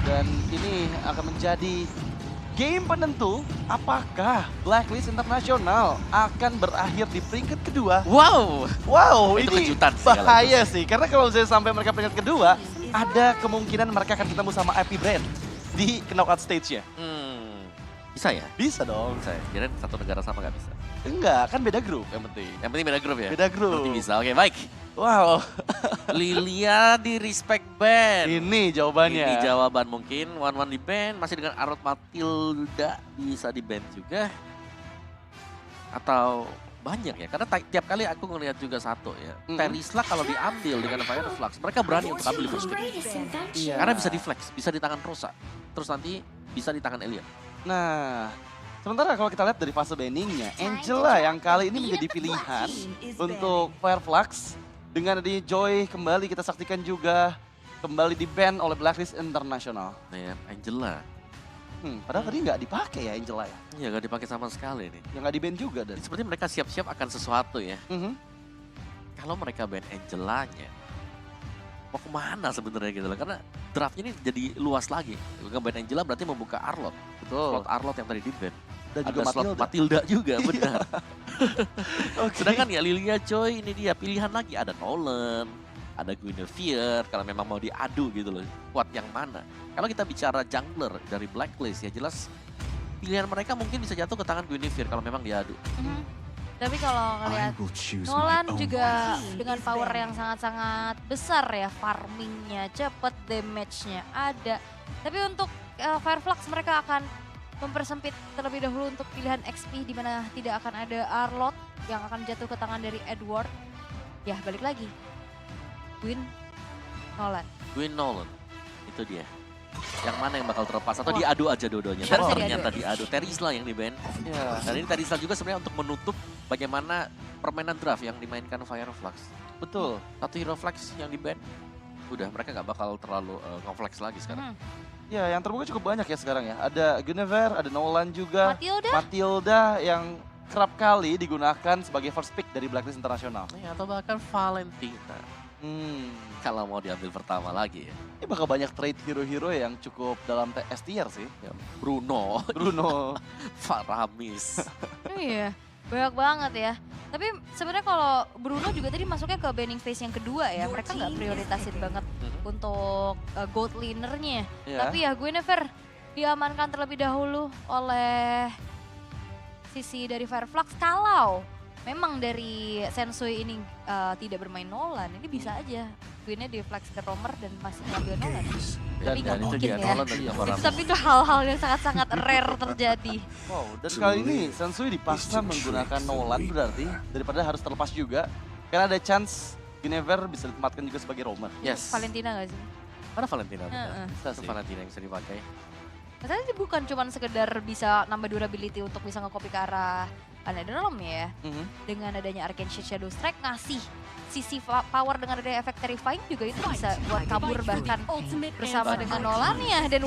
Dan ini akan menjadi game penentu apakah Blacklist International akan berakhir di peringkat kedua. Wow, Wow, Itu ini kejutan sih bahaya sih. Karena kalau misalnya sampai mereka peringkat kedua, ada kemungkinan mereka akan ketemu sama IP Brand di knockout stage-nya. bisa ya? Bisa dong. Bisa ya? Kirain satu negara sama nggak bisa. Enggak, kan beda grup yang penting. Yang penting beda grup ya? Beda grup. Berarti bisa, oke baik. Wow, Lilia di respect band. ini jawabannya. Ini jawaban mungkin. One di band, masih dengan Arot Matilda bisa di band juga. Atau banyak ya, karena tiap kali aku ngelihat juga satu ya. Terisla kalau diambil dengan Fireflux, mereka berani untuk ambil first pick. Iya. Karena bisa di flex, bisa di tangan Rosa. Terus nanti bisa di tangan Elian. Nah, sementara kalau kita lihat dari fase banningnya, Angela yang kali ini menjadi pilihan untuk Fireflux. Dengan adanya Joy kembali kita saksikan juga kembali di ban oleh Blacklist International. Nah ya, Angela. Padahal tadi nggak dipakai ya Angela ya. Iya gak dipakai sama sekali nih. Yang nggak di ban juga dan. Seperti mereka siap-siap akan sesuatu ya. Kalau mereka ban Angelanya, mau kemana sebenarnya gitu loh. Karena draftnya ini jadi luas lagi. Nge-ban Angela berarti membuka Arlot. Betul. Slot Arlot yang tadi di ban. Dan Ada juga slot Matilda. Matilda juga, benar. Oke. Sedangkan ya Lilia Joy ini dia pilihan lagi. Ada Nolan, ada Guinevere. Kalau memang mau diadu gitu loh. Kuat yang mana? Kalau kita bicara jungler dari Blacklist ya jelas pilihan mereka mungkin bisa jatuh ke tangan Guinevere kalau memang diadu. Tapi kalau ngelihat Nolan juga dengan power yang sangat-sangat besar ya, farmingnya cepet, damage-nya ada. Tapi untuk Fireflux mereka akan mempersempit terlebih dahulu untuk pilihan XP di mana tidak akan ada Arlot yang akan jatuh ke tangan dari Edward. Ya balik lagi, Nolan. Nolan, itu dia. Yang mana yang bakal terlepas atau Wah. diadu aja dua-duanya. Harus Dan diadu. ternyata diadu. Terisla yang di ban. Ya, Dan ini Terisla juga sebenarnya untuk menutup bagaimana permainan draft yang dimainkan Fireflux. betul. Satu hero flex yang di ban, udah mereka nggak bakal terlalu nge-flex lagi sekarang. Ya, yang terbuka cukup banyak ya sekarang ya. Ada Guinevere, ada Nolan juga. Matilda yang kerap kali digunakan sebagai first pick dari Blacklist International. Atau bahkan Valentina. Kalau mau diambil pertama lagi ya. Ini bakal banyak trade hero-hero yang cukup dalam S tier sih. Ya, Bruno, Bruno. Faramis. Iya, banyak banget ya. Tapi sebenarnya kalau Bruno juga tadi masuknya ke banning phase yang kedua ya. Mereka nggak prioritasin banget untuk gold lanernya. Ya. Tapi ya Guinevere diamankan terlebih dahulu oleh sisi dari Fireflux. Kalau memang dari Sensui ini tidak bermain Nolan, ini bisa aja Gwynnya di flex ke Romer dan masih ngambil Nolan. Tapi nggak itu mungkin dia ya. Nolan dan juga Faramis. Tapi itu hal-hal yang sangat-sangat rare terjadi. Wow, dan kali ini Sensui dipaksa menggunakan Nolan berarti daripada harus terlepas juga. Karena ada chance Guinevere bisa ditempatkan juga sebagai roamer. Yes. Valentina nggak sih? Mana Valentina? Heeh. Bisa Itu sih. Valentina yang bisa dipakai. Masalahnya ini bukan cuma sekedar bisa nambah durability untuk bisa nge-copy ke arah Anadrolum ya. Dengan adanya Arcane Shade Shadow Strike ngasih sisi power dengan adanya efek Terrifying juga itu bisa buat kabur bahkan bersama dengan Nolannya. Dan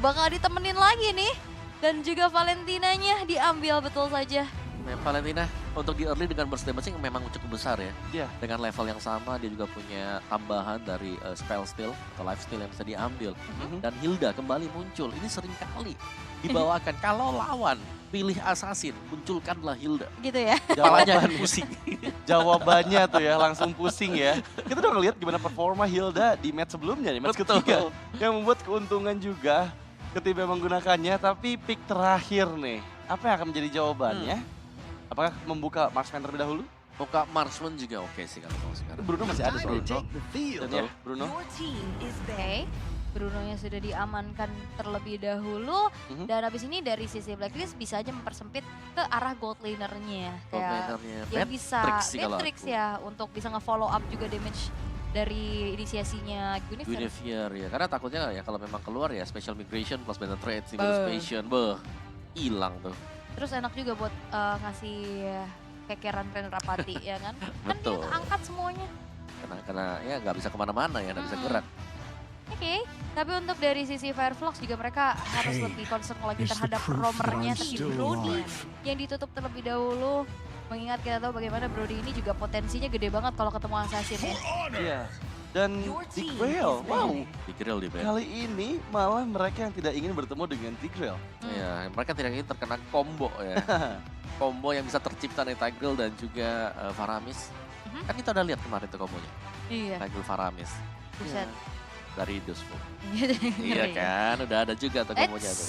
bakal ditemenin lagi nih. Dan juga Valentinanya diambil betul saja. Valentina untuk di early dengan burst damage memang cukup besar ya. Iya. Dengan level yang sama dia juga punya tambahan dari spell steal atau life steal yang bisa diambil. Dan Hilda kembali muncul. Ini sering kali dibawakan kalau lawan pilih assassin, munculkanlah Hilda. Gitu ya. Kepalanya akan pusing. Jawabannya tuh ya langsung pusing ya. Kita udah ngeliat gimana performa Hilda di match sebelumnya nih, match ketiga. Yang membuat keuntungan juga ketika menggunakannya, tapi pick terakhir nih. Apa yang akan menjadi jawabannya? Apakah membuka marksman terlebih dahulu? Buka marksman juga oke sih kalau mau sekarang. Bruno masih ada soalnya. Betul. Ya, Bruno. Oke. Brunonya sudah diamankan terlebih dahulu. Dan habis ini dari sisi Blacklist bisa aja mempersempit ke arah gold lanernya. Kayak yang bisa Matrix ya untuk bisa nge-follow up juga damage dari inisiasinya Guinevere. Guinevere ya, karena takutnya ya kalau memang keluar ya special migration plus battle trade, single station, hilang tuh. Terus enak juga buat ngasih kekeran trainer Rapati ya kan. Betul. Kan dia angkat semuanya. Karena ya nggak bisa kemana-mana ya, nggak bisa gerak. Oke, tapi untuk dari sisi Fireflux juga mereka harus lebih concern lagi terhadap romernya. Tapi Brody yang ditutup terlebih dahulu. Mengingat kita tahu bagaimana Brody ini juga potensinya gede banget kalau ketemu assassin ya. Iya. dan Tigreal. Wow, Di grill di band. kali ini malah mereka yang tidak ingin bertemu dengan Tigreal. Ya, mereka tidak ingin terkena combo ya. Combo yang bisa tercipta dari Tigreal dan juga Faramis. Kan kita udah lihat kemarin tuh kombonya. Iya, Tigreal Faramis buset. dari Dusful. Ngeri. Iya kan, udah ada juga tuh kombonya tuh.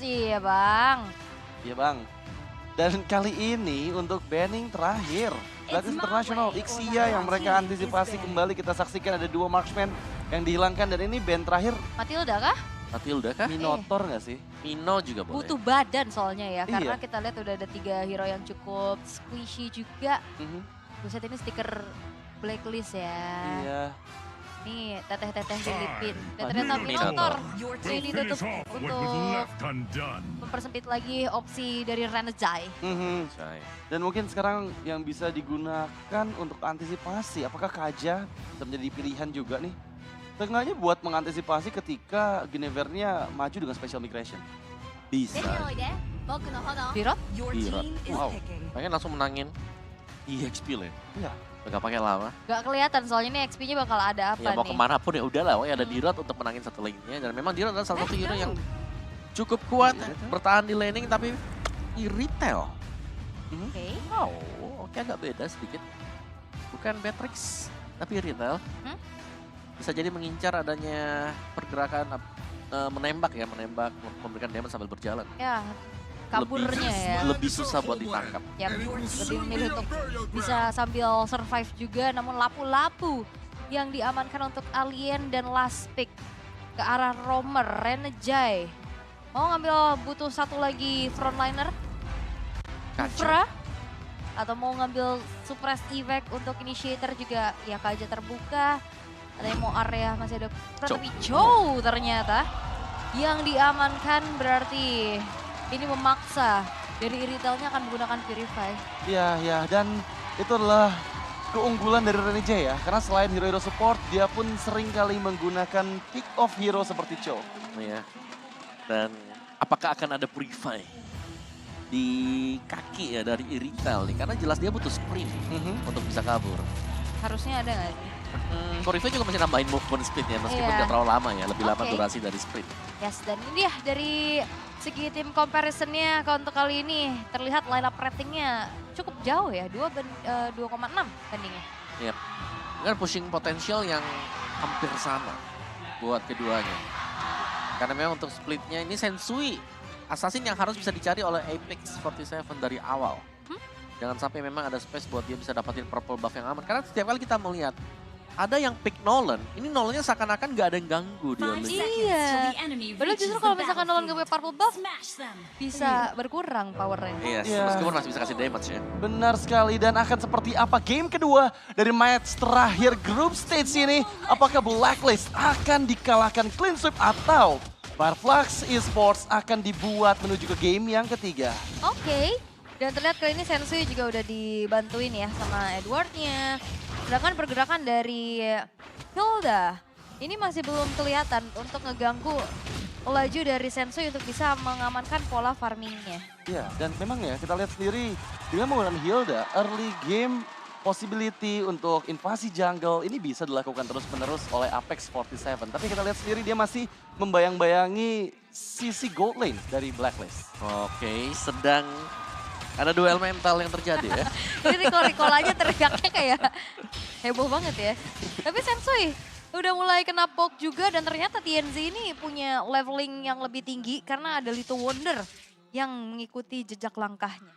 Iya bang. Iya bang. Dan kali ini untuk banning terakhir, Blacklist International, Ixia yang mereka antisipasi kembali. Kita saksikan ada 2 marksman yang dihilangkan dan ini ban terakhir Matilda kah? Matilda kah? Minotaur nggak sih? Mino juga boleh. Butuh badan soalnya ya, karena Iya. kita lihat udah ada 3 hero yang cukup squishy juga. Mhm. Buset ini stiker Blacklist ya. Iya. Nih teteh-teteh Filipin. Dan Aduh, ternyata Minotaur Minotaur. ini tutup untuk mempersempit lagi opsi dari Renajai. Mhm. Say. Dan mungkin sekarang yang bisa digunakan untuk antisipasi, apakah Kaja bisa menjadi pilihan juga nih? Tengahnya buat mengantisipasi ketika Guinevere'nya maju dengan special migration. Bisa. Birot? Birot. Wow. Pengen langsung menangin EXP lah. Iya. Gak pakai lama. Gak kelihatan soalnya nih XP-nya bakal ada apa Ya mau nih. kemana pun ya udahlah. Pokoknya ada Dirot untuk menangin satu lane-nya. Dan memang Dirot adalah salah satu hero yang cukup kuat. Bertahan di laning tapi di retail. Oke. Wow, oke agak beda sedikit. Bukan Beatrix, tapi retail. Bisa jadi mengincar adanya pergerakan menembak ya, memberikan damage sambil berjalan. Ya, kaburnya ya. Lebih susah buat ditangkap. Yap, lebih memilih untuk bisa sambil survive juga, namun lapu-lapu yang diamankan untuk Alien dan Last Pick ke arah Romer, Renajai. Mau ngambil butuh satu lagi frontliner, Kaca. Kufra, atau mau ngambil suppress evac untuk initiator juga, ya Kaja terbuka. Ada yang mau area, masih ada Kufra, Chow. tapi Chow ternyata yang diamankan, berarti ini memaksa dari retailnya akan menggunakan Purify. Iya, ya, dan itu adalah keunggulan dari Renajai ya. Karena selain hero-hero support, dia pun sering kali menggunakan pick off hero seperti Cho. Ya. Dan apakah akan ada Purify di kaki ya dari Irital nih? Karena jelas dia butuh sprint untuk bisa kabur. Harusnya ada nggak sih? Purify juga masih nambahin movement speed ya, meskipun Iya. nggak terlalu lama ya, lebih lama Oke. durasi dari sprint. Yes, dan ini dia dari segi tim comparisonnya kalau untuk kali ini terlihat line up ratingnya cukup jauh ya, 2,6 bandingnya. Dengan pushing potensial yang hampir sama buat keduanya. Karena memang untuk splitnya ini Sensui, assassin yang harus bisa dicari oleh Apex 47 dari awal. Jangan sampai memang ada space buat dia bisa dapatin purple buff yang aman. Karena setiap kali kita melihat ada yang pick Nolan, ini Nolannya seakan-akan gak ada yang ganggu dia. Iya. Padahal justru kalau misalkan Nolan gak punya purple buff, bisa berkurang powernya. Iya, Iya. meskipun masih bisa kasih damage ya. Benar sekali, dan akan seperti apa game kedua dari match terakhir group stage ini? Apakah Blacklist akan dikalahkan clean sweep atau Fireflux Esports akan dibuat menuju ke game yang ketiga? Oke, dan terlihat kali ini Sensui juga udah dibantuin ya sama Edwardnya. Sedangkan pergerakan dari Hilda ini masih belum kelihatan untuk ngeganggu laju dari Sensui untuk bisa mengamankan pola farmingnya. Iya, dan memang ya kita lihat sendiri dengan menggunakan Hilda, early game possibility untuk invasi jungle ini bisa dilakukan terus-menerus oleh Apex 47. Tapi kita lihat sendiri dia masih membayang-bayangi sisi gold lane dari Blacklist. Oke, sedang ada duel mental yang terjadi ya. Ini recall aja teriaknya kayak heboh banget ya. Tapi Sensui udah mulai kena poke juga dan ternyata TNZ ini punya leveling yang lebih tinggi karena ada Little Wonder yang mengikuti jejak langkahnya.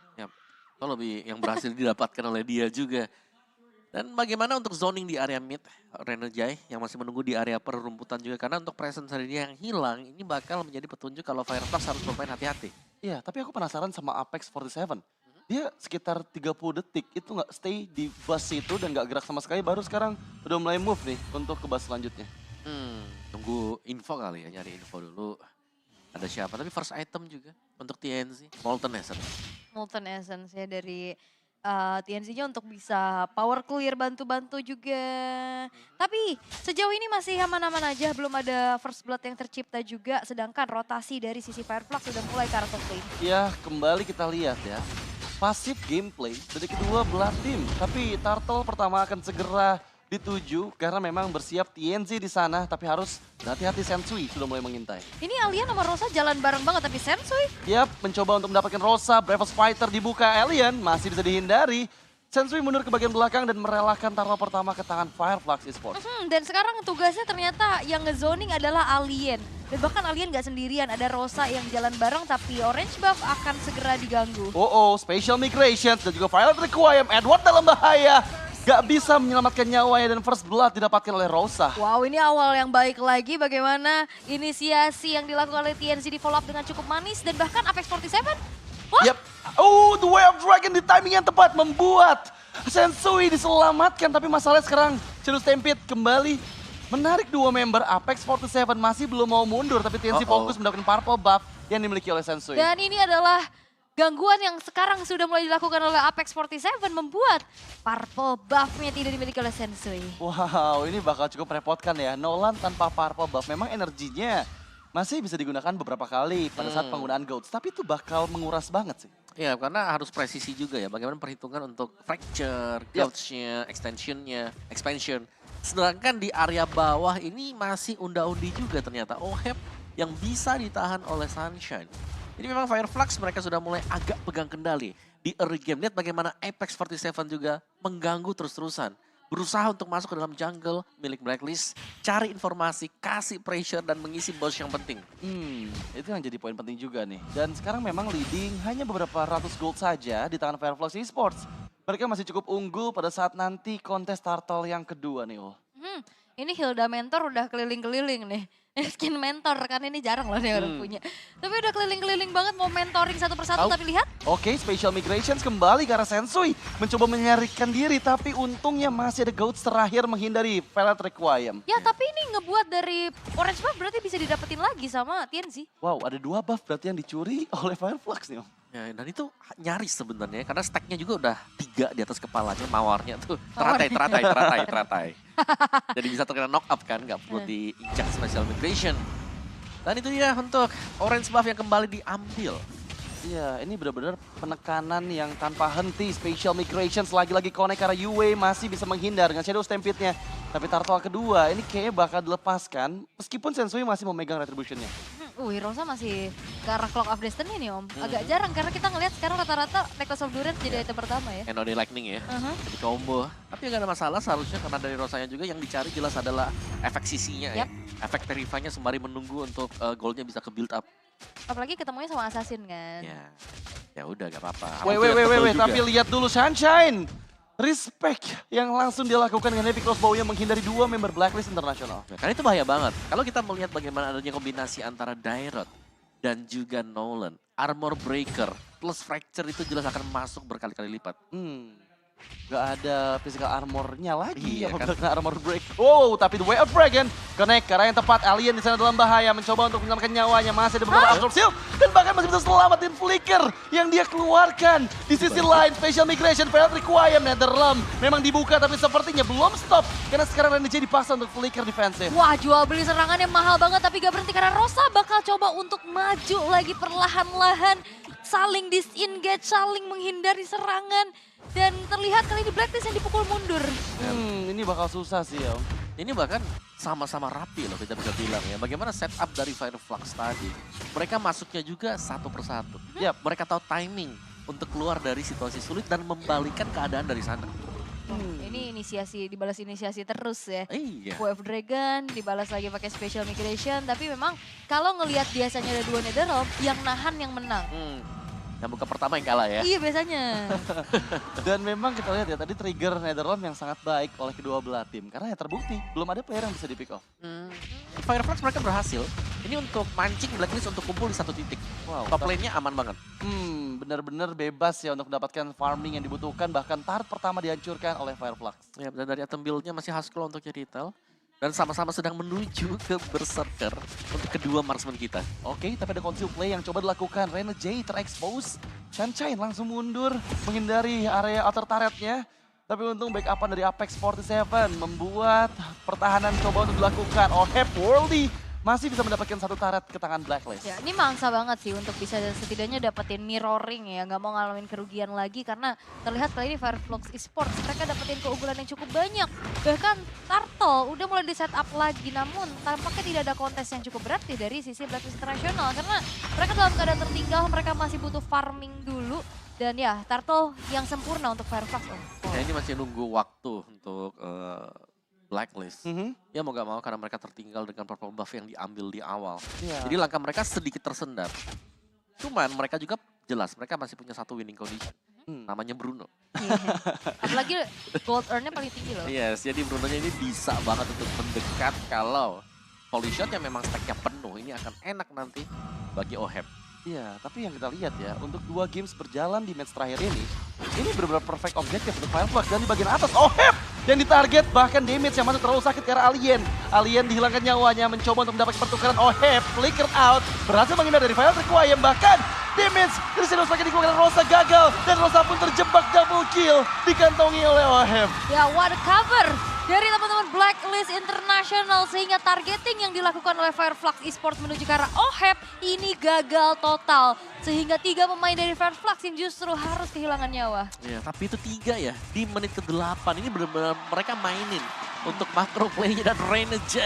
Itu lebih yang berhasil didapatkan oleh dia juga. Dan bagaimana untuk zoning di area mid, Renajai yang masih menunggu di area perumputan juga. Karena untuk presence dari dia yang hilang, ini bakal menjadi petunjuk kalau Fireflux harus bermain hati-hati. Iya, tapi aku penasaran sama Apex 47. Dia sekitar 30 detik itu nggak stay di bus itu dan nggak gerak sama sekali. Baru sekarang udah mulai move nih untuk ke bus selanjutnya. Tunggu info kali ya, nyari info dulu. Ada siapa, tapi first item juga untuk TNC. Molten Essence. Molten Essence ya dari TNC-nya untuk bisa power clear bantu-bantu juga. Tapi sejauh ini masih aman-aman aja, belum ada first blood yang tercipta juga. Sedangkan rotasi dari sisi Fireflux sudah mulai ke arah top lane. Ya, kembali kita lihat ya. Pasif gameplay dari kedua belah tim. Tapi Turtle pertama akan segera dituju karena memang bersiap TNZ di sana, tapi harus hati-hati Sensui sudah mulai mengintai. Ini Alien sama Rosa jalan bareng banget, tapi Sensui Yap, mencoba untuk mendapatkan Rosa, Bravest Fighter dibuka, Alien masih bisa dihindari. Sensui mundur ke bagian belakang dan merelakan turtle pertama ke tangan Fireflux Esports. Dan sekarang tugasnya ternyata yang ngezoning adalah Alien. Dan bahkan Alien gak sendirian, ada Rosa yang jalan bareng tapi Orange Buff akan segera diganggu. Special Migrations dan juga Violet Requiem, Edward dalam bahaya. Gak bisa menyelamatkan nyawanya dan First Blood didapatkan oleh Rosa. Wow, ini awal yang baik lagi bagaimana inisiasi yang dilakukan oleh TNC di follow up dengan cukup manis. Dan bahkan Apex 47, wah! Yap. The Way of Dragon di timing yang tepat membuat Sensui diselamatkan. Tapi masalahnya sekarang Shadow Stampede kembali menarik dua member. Apex 47 masih belum mau mundur, tapi TNC fokus mendapatkan purple buff yang dimiliki oleh Sensui. Dan ini adalah gangguan yang sekarang sudah mulai dilakukan oleh Apex 47 membuat purple buff-nya tidak dimiliki oleh Sensui. Wow, ini bakal cukup merepotkan ya. Nolan tanpa purple buff memang energinya masih bisa digunakan beberapa kali pada saat penggunaan Goats. Tapi itu bakal menguras banget sih. Ya, karena harus presisi juga ya. Bagaimana perhitungan untuk fracture, gouge-nya, extension-nya, expansion. Sedangkan di area bawah ini masih unda-undi juga ternyata. Oheb yang bisa ditahan oleh Sunshine. Jadi memang Fireflux mereka sudah mulai agak pegang kendali. Di early game, lihat bagaimana Apex 47 juga mengganggu terus-terusan. Berusaha untuk masuk ke dalam jungle milik Blacklist, cari informasi, kasih pressure, dan mengisi boss yang penting. Itu yang jadi poin penting juga nih. Dan sekarang memang leading hanya beberapa ratus gold saja di tangan Fireflux Esports. Mereka masih cukup unggul pada saat nanti kontes turtle yang kedua nih, Ul. Ini Hilda Mentor udah keliling-keliling nih. Skin mentor, kan ini jarang loh dia orang punya. Tapi udah keliling-keliling banget mau mentoring satu persatu, tapi lihat. Special Migrations kembali karena Sensui mencoba menyarikan diri, tapi untungnya masih ada Goats terakhir menghindari Violet Requiem. Ya tapi ini ngebuat dari Orange Buff berarti bisa didapetin lagi sama TNC. Wow, ada 2 buff berarti yang dicuri oleh Fireflux nih, Om. Ya, dan itu nyaris sebenarnya karena stacknya juga udah 3 di atas kepalanya, mawarnya tuh Mawarnya. teratai. Jadi bisa terkena knock up kan, nggak perlu diinjak special migration. Dan itu dia untuk Orange Buff yang kembali diambil. Iya, ini benar-benar penekanan yang tanpa henti. Special Migrations lagi-lagi connect karena Yue masih bisa menghindar dengan Shadow Stampede-nya. Tapi turtle kedua ini kayaknya bakal dilepaskan meskipun Sensui masih memegang Retribution-nya. Rosa masih ke arah Clock of Destiny nih Om. Agak jarang karena kita ngelihat sekarang rata-rata Necklace of Durance jadi item pertama ya. Enody Lightning ya, jadi combo. Tapi nggak ada masalah seharusnya karena dari Rosanya juga yang dicari jelas adalah efek sisinya ya. Efek Terrify-nya sembari menunggu untuk goldnya bisa ke build up. Apalagi ketemunya sama Assassin kan. Ya udah gak apa-apa. Wait, tapi lihat dulu Sunshine. Respect yang langsung dilakukan dengan Epic Crossbow-nya menghindari 2 member Blacklist Internasional. Ya, karena itu bahaya banget. Kalau kita melihat bagaimana adanya kombinasi antara Dairot dan juga Nolan, Armor Breaker plus Fracture itu jelas akan masuk berkali-kali lipat. Gak ada physical armornya lagi. Iya, Apabila kena armor break. Wow, tapi The Way of Dragon connect karena yang tepat Alien di sana dalam bahaya mencoba untuk menyelamatkan nyawanya. Masih ada beberapa absorb shield dan bahkan masih bisa selamatin Flicker yang dia keluarkan. Di sisi lain Special Migration Violet Requiem Netherrealm memang dibuka tapi sepertinya belum stop karena sekarang Renegade dipaksa untuk Flicker defensive. Wah, jual beli serangan yang mahal banget tapi gak berhenti karena Rosa bakal coba untuk maju lagi perlahan-lahan. Saling disengage, saling menghindari serangan. Dan terlihat kali ini Blacklist yang dipukul mundur. Ini bakal susah sih ya. Ini bahkan sama-sama rapi loh kita bisa bilang ya. Bagaimana setup dari Fireflux tadi. Mereka masuknya juga satu persatu. Ya, mereka tahu timing untuk keluar dari situasi sulit dan membalikan keadaan dari sana. Ini inisiasi, dibalas inisiasi terus ya. Iya. Wave Dragon dibalas lagi pakai Special Migration. Tapi memang kalau ngelihat biasanya ada 2 Netherrealm, yang nahan yang menang. Yang buka pertama yang kalah ya. Iya biasanya. Dan memang kita lihat ya tadi trigger Netherrealm yang sangat baik oleh kedua belah tim. Karena ya terbukti belum ada player yang bisa di pick off. Fireflux mereka berhasil. Ini untuk mancing Blacklist untuk kumpul di satu titik. Wow. Top lane-nya aman banget. Benar-benar bebas ya untuk mendapatkan farming yang dibutuhkan. Bahkan turret pertama dihancurkan oleh Fireflux. Ya, dan dari item build-nya masih Haskell untuk jadi retail. Dan sama-sama sedang menuju ke Berserker untuk kedua marksman kita. Oke, tapi ada conceal play yang coba dilakukan. Renegade terekspos. Sunshine langsung mundur menghindari area outer turretnya. Tapi untung backupan dari Apex 47 membuat pertahanan coba untuk dilakukan. Oheb Worldy masih bisa mendapatkan satu turret ke tangan Blacklist. Ya, ini mangsa banget sih untuk bisa setidaknya dapetin mirroring ya, nggak mau ngalamin kerugian lagi karena terlihat kali ini Fireflux Esports mereka dapetin keunggulan yang cukup banyak. Bahkan Turtle udah mulai di setup lagi, namun tampaknya tidak ada kontes yang cukup berat nih dari sisi Blacklist International karena mereka dalam keadaan tertinggal, mereka masih butuh farming dulu. Dan ya, Turtle yang sempurna untuk Fireflux. Ya ini masih nunggu waktu untuk Blacklist. Ya mau gak mau karena mereka tertinggal dengan purple buff yang diambil di awal. Iya. Jadi langkah mereka sedikit tersendat. Cuman mereka juga jelas mereka masih punya satu winning condition. Namanya Bruno. Iya. Apalagi gold earn-nya paling tinggi loh. Yes, jadi Brunonya ini bisa banget untuk mendekat kalau volley shot yang memang stacknya penuh. Ini akan enak nanti bagi Oheb. Iya, tapi yang kita lihat ya, untuk 2 games berjalan di match terakhir ini benar-benar perfect objektif untuk Fireflux. Dan di bagian atas, Oheb yang ditarget, bahkan damage yang masuk terlalu sakit karena Alien. Alien dihilangkan nyawanya, mencoba untuk mendapatkan pertukaran. Oheb flicker out, berhasil menghindar dari Fire Requiem, bahkan damage dari Shadow Strike dikeluarkan Rosa gagal. Dan Rosa pun terjebak double kill, dikantongi oleh Oheb. Ya, what a cover dari teman-teman Blacklist International sehingga targeting yang dilakukan oleh Fireflux Esports menuju ke arah Oheb ini gagal total. Sehingga 3 pemain dari Fireflux yang justru harus kehilangan nyawa. Ya, tapi itu 3 ya, di menit ke-8 ini benar-benar mereka mainin untuk macro play-nya dan Rene J.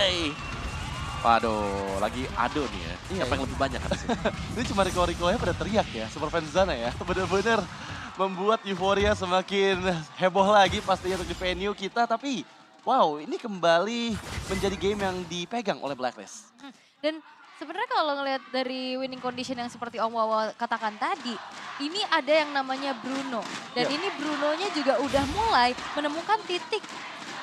Waduh, lagi ado nih ya. Iya, Siapa yang lebih banyak kan sih? Ini cuma Rico-Riconya pada teriak ya, Super Fans-Zana ya. Bener-bener membuat euforia semakin heboh lagi pastinya untuk di venue kita. Tapi wow, ini kembali menjadi game yang dipegang oleh Blacklist. Dan sebenarnya kalau ngelihat dari winning condition yang seperti Om Wawa katakan tadi, ini ada yang namanya Bruno. Dan ini Brunonya juga udah mulai menemukan titik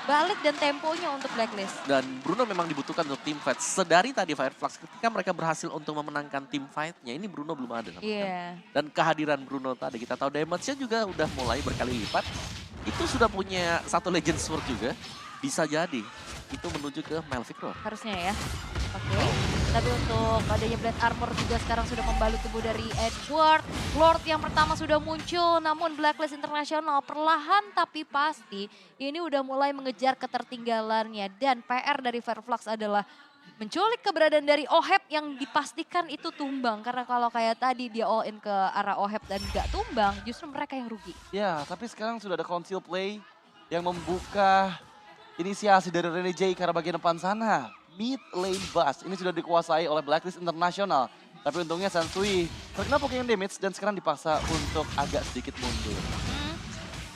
balik dan temponya untuk Blacklist. Dan Bruno memang dibutuhkan untuk team fight. Sedari tadi Fireflux ketika mereka berhasil untuk memenangkan team fight-nya, ini Bruno belum ada. Iya. Dan kehadiran Bruno tadi, kita tahu damage-nya juga udah mulai berkali lipat. Itu sudah punya satu Legend Sword juga. Bisa jadi itu menuju ke Malvictor. Harusnya ya. Oke. Tapi untuk adanya Blade Armor juga sekarang sudah membalut tubuh dari Edward. Lord yang pertama sudah muncul, namun Blacklist International perlahan tapi pasti ini udah mulai mengejar ketertinggalannya. Dan PR dari Fireflux adalah menculik keberadaan dari Oheb yang dipastikan itu tumbang. Karena kalau kayak tadi dia all in ke arah Oheb dan gak tumbang, justru mereka yang rugi. Ya, tapi sekarang sudah ada conceal play yang membuka inisiasi dari Rene J ke arah bagian depan sana. Mid lane bus ini sudah dikuasai oleh Blacklist International. Tapi untungnya Sansui terkena poking damage dan sekarang dipaksa untuk agak sedikit mundur.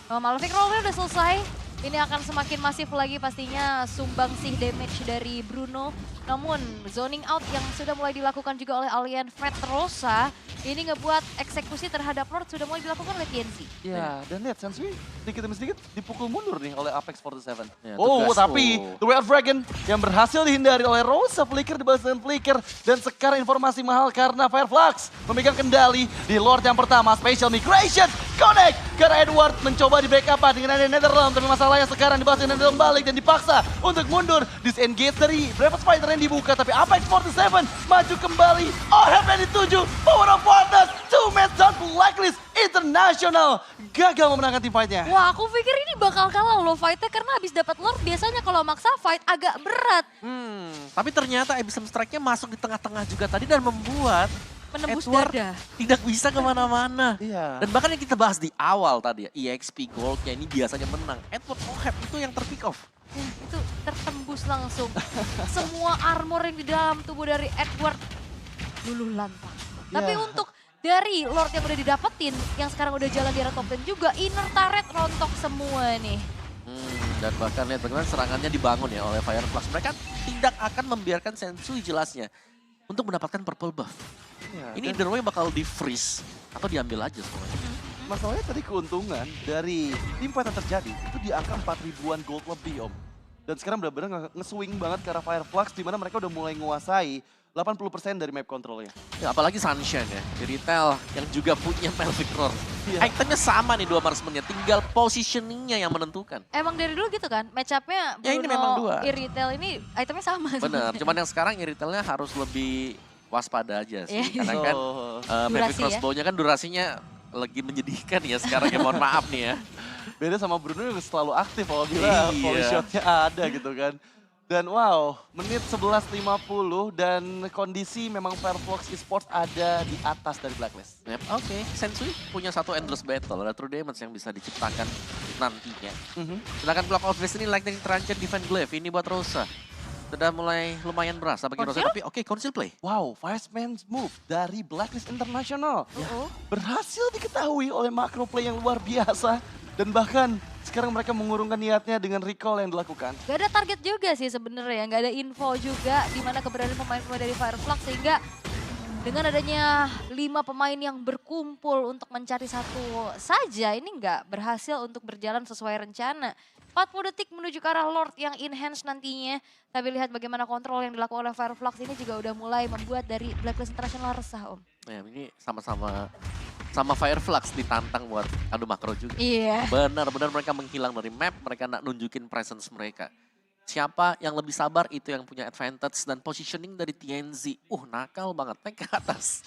Malefic rollnya udah selesai. Ini akan semakin masif lagi pastinya sumbang sih damage dari Bruno. Namun zoning out yang sudah mulai dilakukan juga oleh Alien Vetrosa. Ini ngebuat eksekusi terhadap Lord sudah mulai dilakukan oleh TNC. Ya, dan lihat Sansui sedikit demi sedikit dipukul mundur nih oleh Apex 47. Ya, Tapi The Way of Dragon yang berhasil dihindari oleh Rosa, Flicker dibalas dengan Flicker. Dan sekarang informasi mahal karena Fireflux memegang kendali di Lord yang pertama. Special Migration connect karena Edward mencoba di backup dengan ada Netherrealm. Tapi masalahnya sekarang dibalas dengan Netherrealm balik dan dipaksa untuk mundur. Disengage dari Brave Spider yang dibuka, tapi Apex 47 maju kembali. Oheb yang dituju, Power of Warners, 2 match down Blacklist International gagal memenangkan tim fight-nya. Wah, aku pikir ini bakal kalah loh fight-nya karena habis dapat Lord biasanya kalau maksa fight agak berat. Tapi ternyata Abyssal Strike-nya masuk di tengah-tengah juga tadi dan membuat Menembus Edward dada. tidak bisa kemana-mana. Iya. Dan bahkan yang kita bahas di awal tadi ya, EXP Gold-nya ini biasanya menang. Edward Oheb itu yang terpick off. Itu tertembus langsung. Semua armor yang di dalam tubuh dari Edward luluh lantang. Tapi untuk dari Lord yang udah didapetin, yang sekarang udah jalan di arah top lane juga, inner turret rontok semua nih. Dan bahkan lihat bagaimana serangannya dibangun ya oleh Fireflux. Mereka tidak akan membiarkan Sensui jelasnya untuk mendapatkan purple buff. Ya, Ini either way bakal di-freeze atau diambil aja semuanya. masalahnya tadi keuntungan dari tim fight yang terjadi itu di angka 4.000-an gold lebih, Om. Dan sekarang benar-benar nge-swing banget ke arah Fireflux di mana mereka udah mulai menguasai 80% dari map controlnya. Ya, apalagi Sunshine ya, di retail yang juga punya Malvictor. Iya. Itemnya sama nih dua marksman-nya, tinggal positioningnya yang menentukan. Emang dari dulu gitu kan, match-up-nya Ya, ini memang dua. Irritail ini itemnya sama. Bener, sebenarnya. cuman yang sekarang retailnya harus lebih waspada aja sih. Iya. Karena kan Durasi Mavic ya. Crossbow-nya kan durasinya lagi menyedihkan ya sekarang ya, mohon maaf nih ya. Beda sama Bruno yang selalu aktif apabila Iya. volley shot-nya ada gitu kan. Dan wow, menit 11.50 dan kondisi memang Fireflux Esports ada di atas dari Blacklist. Yep, oke. Sensui punya satu endless battle, ada true damage yang bisa diciptakan nantinya. Sedangkan block of destiny lightning transient defend glaive ini buat Rosa. Sudah mulai lumayan berasa bagi Rosa, tapi oke, conceal play. Wow, first man's move dari Blacklist International. Berhasil diketahui oleh macro play yang luar biasa. Dan bahkan sekarang mereka mengurungkan niatnya dengan recall yang dilakukan. Gak ada target juga sih sebenarnya, gak ada info juga di mana keberadaan pemain-pemain dari Fireflux sehingga dengan adanya 5 pemain yang berkumpul untuk mencari satu saja ini nggak berhasil untuk berjalan sesuai rencana. 40 detik menuju ke arah Lord yang enhance nantinya. Tapi lihat bagaimana kontrol yang dilakukan oleh Fireflux ini juga udah mulai membuat dari Blacklist International resah, Om. Ya, ini sama Fireflux ditantang buat adu makro juga. Iya. Benar-benar mereka menghilang dari map, mereka nak nunjukin presence mereka. Siapa yang lebih sabar itu yang punya advantage dan positioning dari TNZ. Nakal banget, naik ke atas.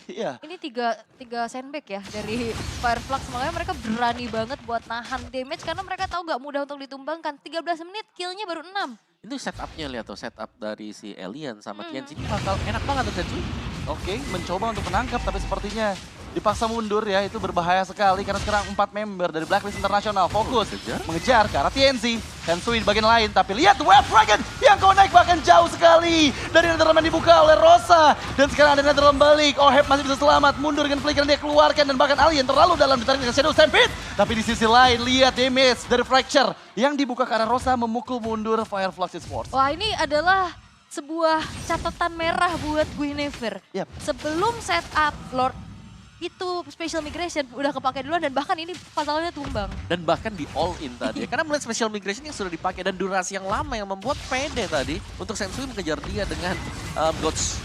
Iya. Ini tiga sandbag ya dari Fireflux, makanya mereka berani banget buat nahan damage karena mereka tahu gak mudah untuk ditumbangkan. 13 menit, killnya baru 6. Itu setupnya, lihat tuh, setup dari si Alien sama TNZ ini bakal enak banget tuh Sensui. Oke, mencoba untuk menangkap tapi sepertinya dipaksa mundur ya, itu berbahaya sekali karena sekarang 4 member dari Blacklist International fokus mengejar ke arah TNC. Sensui di bagian lain, tapi lihat Web Dragon yang connect bahkan jauh sekali dari Netherrealm yang dibuka oleh Rosa. Dan sekarang ada Netherrealm balik, Oheb masih bisa selamat, mundur dengan flicker yang dia keluarkan dan bahkan Alien terlalu dalam ditarik dengan Shadow Stampede. Tapi di sisi lain, lihat damage dari Fracture yang dibuka ke arah Rosa memukul mundur Fireflux Esports. Wah, ini adalah sebuah catatan merah buat Guinevere. Yap. Sebelum setup Lord itu special migration udah kepake duluan dan bahkan ini fatalnya tumbang. Dan bahkan di all in tadi ya. Karena melihat special migration yang sudah dipakai dan durasi yang lama yang membuat pede tadi untuk Sensui mengejar dia dengan gods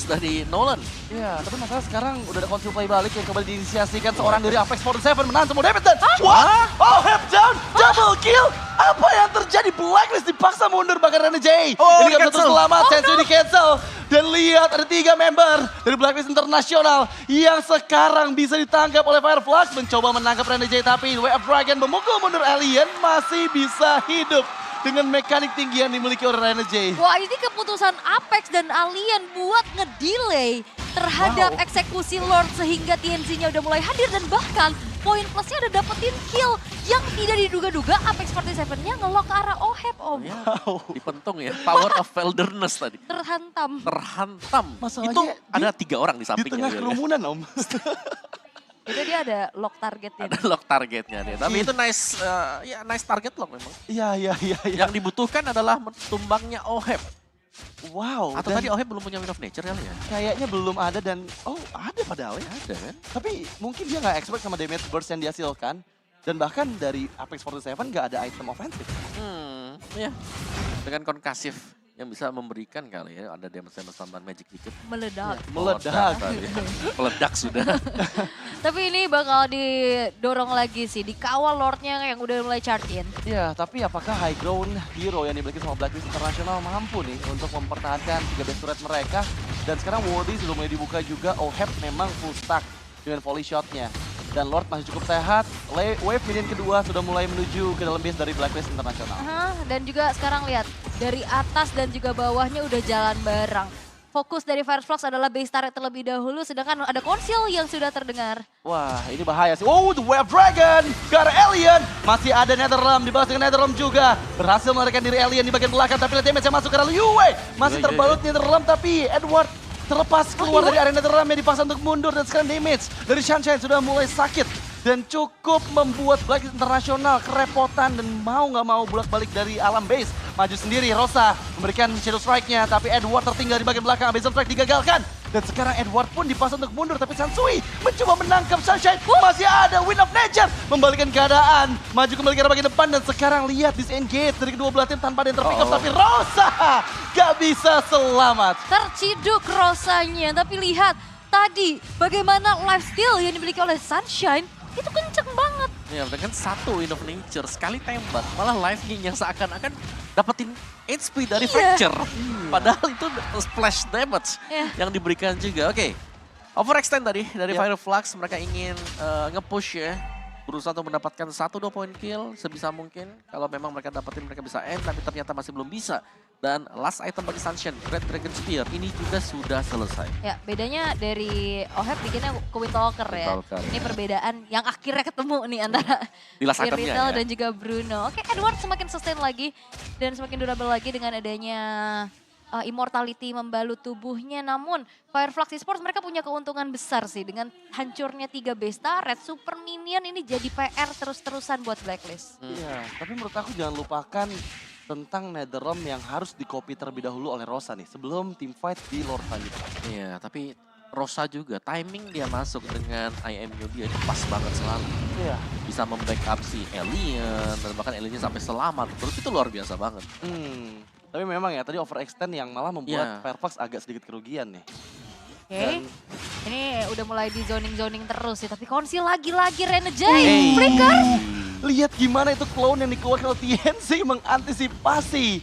dari Nolan. Ya, tapi masalah sekarang udah ada control play balik yang kembali diinisiasikan seorang dari Apex 47 menahan semua damage dan wah, Oheb down, double kill. Apa yang terjadi? Blacklist dipaksa mundur bahkan Rene J. Ini gak bisa selamat, Sensui di cancel. Dan lihat ada 3 member dari Blacklist International yang sekarang bisa ditangkap oleh Fireflux. Mencoba menangkap Rene J tapi Wave Dragon memukul mundur Alien masih bisa hidup dengan mekanik tinggi yang dimiliki oleh Rene J. Wah, ini keputusan Apex dan Alien buat ngedelay terhadap eksekusi Lord sehingga TNC-nya udah mulai hadir dan bahkan poin plusnya udah dapetin kill yang tidak diduga-duga Apex 47-nya ngelok ke arah Oheb, Om. Wow. Dipentung ya, power of wilderness tadi. Terhantam. Masalahnya itu ada 3 orang di Di sampingnya. tengah dia. kerumunan, Om. Itu dia ada lock targetnya. Ada lock targetnya nih. Tapi itu nice target lock memang. Iya. Yang dibutuhkan adalah tumbangnya Oheb. Wow. Atau dan tadi Oheb belum punya Wind of Nature kali ya? kayaknya belum ada dan ada padahal ya. Ada kan? Tapi mungkin dia nggak expect sama damage burst yang dihasilkan. Dan bahkan dari Apex 47 nggak ada item offensive. Ya. Dengan konkasif yang bisa memberikan kali ya. Ada damage tambahan magic dikit. Meledak. Meledak. tadi. Meledak sudah. Tapi ini bakal didorong lagi sih, dikawal Lordnya yang udah mulai charge in. Ya, tapi apakah high ground hero yang dimiliki sama Blacklist International mampu nih untuk mempertahankan 3 base turret mereka. Dan sekarang Worthy sudah mulai dibuka juga. Oheb memang full stack dengan volley shotnya. Dan Lord masih cukup sehat. Wave minion kedua sudah mulai menuju ke dalam base dari Blacklist International. Dan juga sekarang lihat, dari atas dan juga bawahnya udah jalan bareng. Fokus dari Fireflux adalah base turret terlebih dahulu, sedangkan ada konsil yang sudah terdengar. Wah, ini bahaya sih. The Wave Dragon ke arah Alien. Masih ada Netherrealm, dibalas dengan Netherrealm juga. Berhasil melarikan diri Alien di bagian belakang, tapi lihat damage yang masuk ke arah Yue. Masih terbalut Netherrealm, tapi Edward terlepas keluar dari area Netherrealm yang dipaksa untuk mundur. Dan sekarang damage dari Sunshine sudah mulai sakit. Dan cukup membuat Blacklist International kerepotan dan mau nggak mau bolak-balik dari alam base. Maju sendiri, Rosa memberikan Shadow Strike-nya, tapi Edward tertinggal di bagian belakang. Abizal Strike digagalkan. Dan sekarang Edward pun dipaksa untuk mundur, tapi Sansui mencoba menangkap Sunshine. Masih ada Wind of Nature, membalikan keadaan. Maju kembali ke arah bagian depan, dan sekarang lihat disengage dari kedua belah tim tanpa ada yang terpick up. Tapi Rosa gak bisa selamat. Terciduk Rosanya, tapi lihat tadi bagaimana lifesteal yang dimiliki oleh Sunshine. Itu kenceng banget. Ya, dengan 1 Wind of Nature, sekali tembak. Malah live-nya yang seakan-akan dapetin HP dari Fracture. Padahal itu splash damage yang diberikan juga. Oke, overextend tadi dari Fireflux. Mereka ingin nge-push ya. Berusaha untuk mendapatkan 1-2 poin kill sebisa mungkin. Kalau memang mereka dapetin, mereka bisa end. Tapi ternyata masih belum bisa. Dan last item bagi Sunshine, Red Dragon Spear, ini juga sudah selesai. Ya, bedanya dari OHEP bikinnya ke Windtalker ya. Windtalker, Ini ya. perbedaan yang akhirnya ketemu nih antara Di last itemnya Iritel ya. dan juga Bruno. Oke, Edward semakin sustain lagi dan semakin durable lagi dengan adanya immortality membalut tubuhnya. Namun Fireflux Esports mereka punya keuntungan besar sih dengan hancurnya 3 besta, Red Super Minion ini jadi PR terus-terusan buat Blacklist. Iya, tapi menurut aku jangan lupakan tentang Netherrealm yang harus di-copy terlebih dahulu oleh Rosa nih sebelum team fight di Lord selanjutnya. Iya, tapi Rosa juga timing dia masuk dengan IMU dia ini pas banget selalu. Iya. Bisa membackup si Alien dan bahkan Aliennya sampai selamat. Terus itu luar biasa banget. Tapi memang ya tadi overextend yang malah membuat Iya. Firefox agak sedikit kerugian nih. Oke, ini udah mulai di zoning-zoning terus sih. Tapi Konsi lagi-lagi Renegade, Hey. Flicker. Lihat gimana itu clone yang dikeluarkan oleh TNC mengantisipasi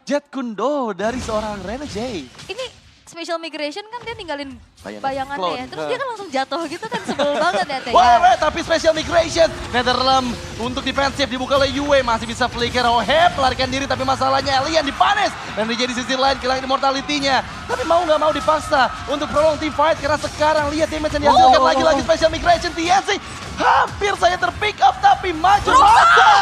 Jet Kundo dari seorang Renegade. Ini special migration kan dia ninggalin Bayangan. bayangannya ya. Clone, Terus dia kan langsung jatuh gitu kan sebel banget ya Teh. Wait, tapi special migration. Netherrealm untuk defensif dibuka oleh Yue. Masih bisa flicker. Ohep melarikan diri tapi masalahnya Alien dipanis. Dan dia di sisi lain kehilangan immortality-nya. Tapi mau nggak mau dipaksa untuk prolong team fight. Karena sekarang lihat damage yang dihasilkan lagi-lagi special migration TNC. Hampir saya terpick up tapi maju Rosa.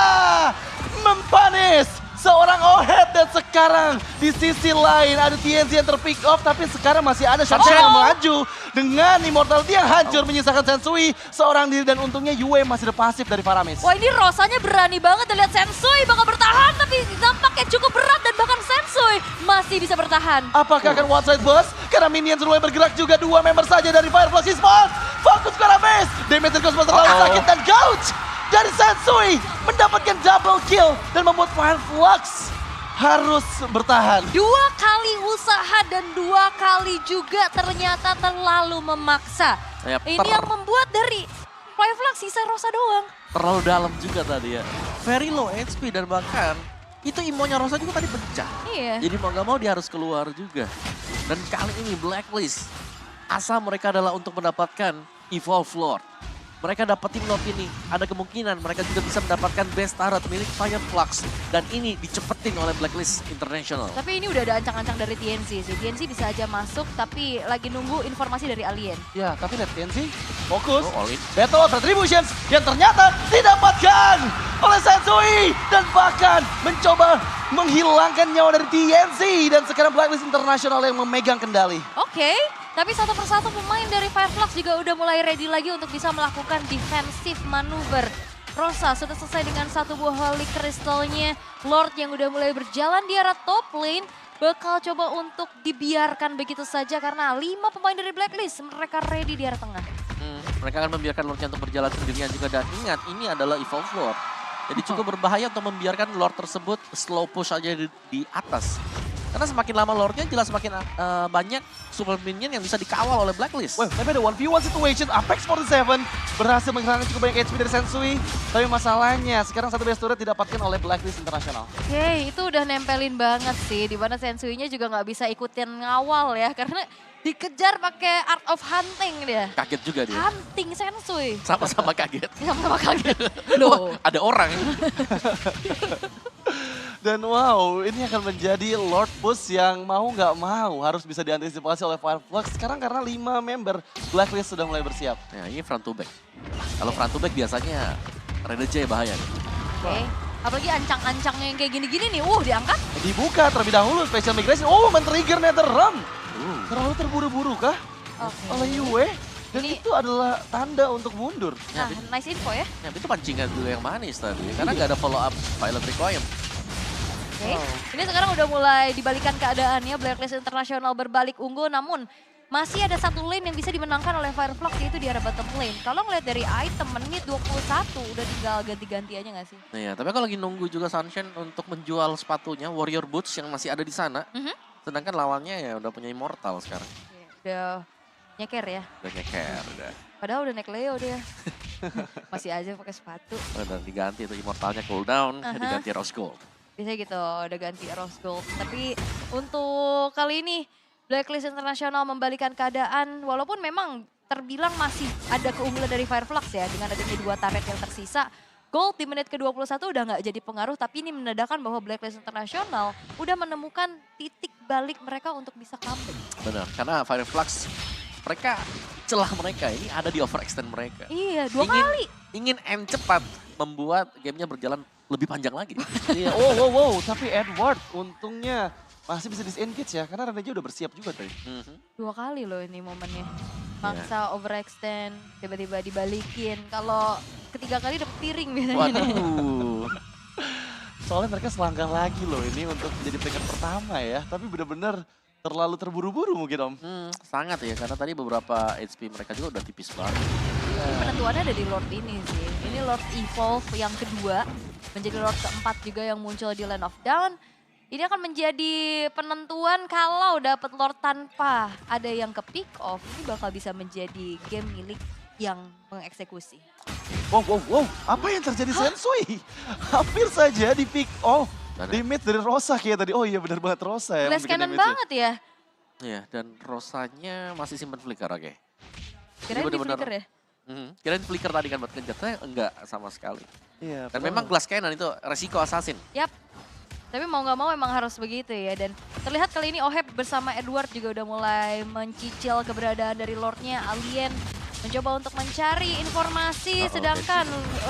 Mempanis seorang Ohep dan sekarang di sisi lain ada TNC yang terpick off tapi sekarang masih ada Sunshine yang melaju dengan immortality yang hancur menyisakan Sensui seorang diri dan untungnya Yue masih ada pasif dari Paramis. Wah ini Rosanya berani banget lihat Sensui bakal bertahan tapi dampaknya cukup berat dan bahkan Sensui masih bisa bertahan. Apakah akan one side burst? Karena minion sudah mulai bergerak juga 2 member saja dari Fireflux Esports. Fokus ke Paramis. Damage dari Cosmos terlalu sakit dan Gouch dari Sensui mendapatkan double kill dan membuat Fireflux harus bertahan. 2 kali usaha dan 2 kali juga ternyata terlalu memaksa. Ya, Ini yang membuat dari Fireflux sisa Rosa doang. terlalu dalam juga tadi ya. Very low HP dan bahkan itu imonya Rosa juga tadi pecah. Iya. Jadi mau gak mau dia harus keluar juga. Dan kali ini Blacklist, asa mereka adalah untuk mendapatkan Evolve Lord. Mereka dapetin Lord ini, ada kemungkinan mereka juga bisa mendapatkan best turret milik Fireflux. Dan ini dicepetin oleh Blacklist International. Tapi ini udah ada ancang-ancang dari TNC sih. TNC bisa aja masuk tapi lagi nunggu informasi dari Alien. Ya, tapi lihat TNC fokus. Oh, all in. Battle of Retributions yang ternyata didapatkan oleh Sensui dan bahkan mencoba menghilangkan nyawa dari TNC dan sekarang Blacklist International yang memegang kendali. Oke, tapi satu persatu pemain dari Fireflux juga udah mulai ready lagi untuk bisa melakukan defensive manuver. Rosa sudah selesai dengan 1 buah Holy Crystal-nya. Lord yang udah mulai berjalan di arah top lane bakal coba untuk dibiarkan begitu saja karena 5 pemain dari Blacklist mereka ready di arah tengah. Mereka akan membiarkan Lordnya untuk berjalan sendirian juga. Dan ingat, ini adalah Evolve Lord. Jadi cukup berbahaya untuk membiarkan Lord tersebut slow push aja di atas. Karena semakin lama Lordnya jelas semakin banyak super minion yang bisa dikawal oleh Blacklist. Wah, tapi ada 1v1 situation. Apex 47 berhasil menghilangkan cukup banyak HP dari Sensui. Tapi masalahnya sekarang satu best turret didapatkan oleh Blacklist International. Oke, itu udah nempelin banget sih. Dimana Sensui-nya juga nggak bisa ikutin ngawal ya. Karena dikejar pakai Art of Hunting dia. Kaget juga dia. Hunting Sensui. Sama-sama kaget. Sama-sama kaget. Wah, ada orang. Dan wow, ini akan menjadi Lord Push yang mau nggak mau harus bisa diantisipasi oleh Fireflux. Sekarang karena 5 member Blacklist sudah mulai bersiap. Nah, ini front to back. Kalau front to back biasanya Renegade bahaya. Oke, apalagi ancang-ancangnya yang kayak gini-gini nih. Diangkat. Dibuka terlebih dahulu Special Migration. Men-trigger Netherrealm. Terlalu terburu-buru kah Oke. oleh Yue? Dan Ini- itu adalah tanda untuk mundur. Nah, nice info ya. Ya, itu pancingan dulu yang manis tadi. Karena nggak ada follow up Violet Requiem. Oke, ini sekarang udah mulai dibalikan keadaannya. Blacklist International berbalik unggul, namun masih ada satu lane yang bisa dimenangkan oleh Fireflux, yaitu di arah bottom lane. Kalau ngeliat dari item, menit 21, udah tinggal ganti-ganti aja gak sih? Nah, ya, tapi kalau lagi nunggu juga Sunshine untuk menjual sepatunya, Warrior Boots yang masih ada di sana. Sedangkan lawannya ya udah punya Immortal sekarang. Udah nyeker ya. Udah nyeker, udah. Padahal udah naik Leo dia. Masih aja pakai sepatu. Udah diganti itu Immortalnya cooldown, Aha. diganti Rose Gold. Biasanya gitu, udah ganti Rose Gold. Tapi untuk kali ini, Blacklist International membalikan keadaan. Walaupun memang terbilang masih ada keunggulan dari Fireflux ya. Dengan adanya 2 turret yang tersisa. Gold di menit ke-21 udah nggak jadi pengaruh, tapi ini menandakan bahwa Blacklist International udah menemukan titik balik mereka untuk bisa comeback. Benar, karena Fireflux mereka celah mereka ini ada di overextend mereka. Iya, 2 kali. Ingin end cepat membuat gamenya berjalan lebih panjang lagi. Iya, wow, tapi Edward untungnya masih bisa disengage ya, karena Reneja udah bersiap juga tadi. 2 kali loh ini momennya. Maksa overextend, tiba-tiba dibalikin. Kalau ketiga kali dapet piring biasanya. Waduh. Soalnya mereka selangkah lagi loh ini untuk menjadi peringkat pertama ya. Tapi benar-benar terlalu terburu-buru mungkin Om. Sangat ya, karena tadi beberapa HP mereka juga udah tipis banget. Ini penentuannya ada di Lord ini sih. Ini Lord Evolve yang kedua. Menjadi Lord keempat juga yang muncul di Land of Dawn. Ini akan menjadi penentuan kalau dapat Lord tanpa ada yang ke pick off. Ini bakal bisa menjadi game milik yang mengeksekusi. Wow. Apa yang terjadi Sensui? Hampir saja di pick off. Damage dari Rosa kayak tadi. Oh iya benar banget Rosa ya. Glass cannon banget ya. Iya, dan Rosanya masih simpen flicker, oke. Kirain di flicker ya? Kirain flicker tadi kan buat ngejar, ternyata enggak sama sekali. Iya, Dan memang glass cannon itu resiko assassin. Yap. Tapi mau nggak mau emang harus begitu ya. Dan terlihat kali ini Oheb bersama Edward juga udah mulai mencicil keberadaan dari Lordnya. Alien mencoba untuk mencari informasi, sedangkan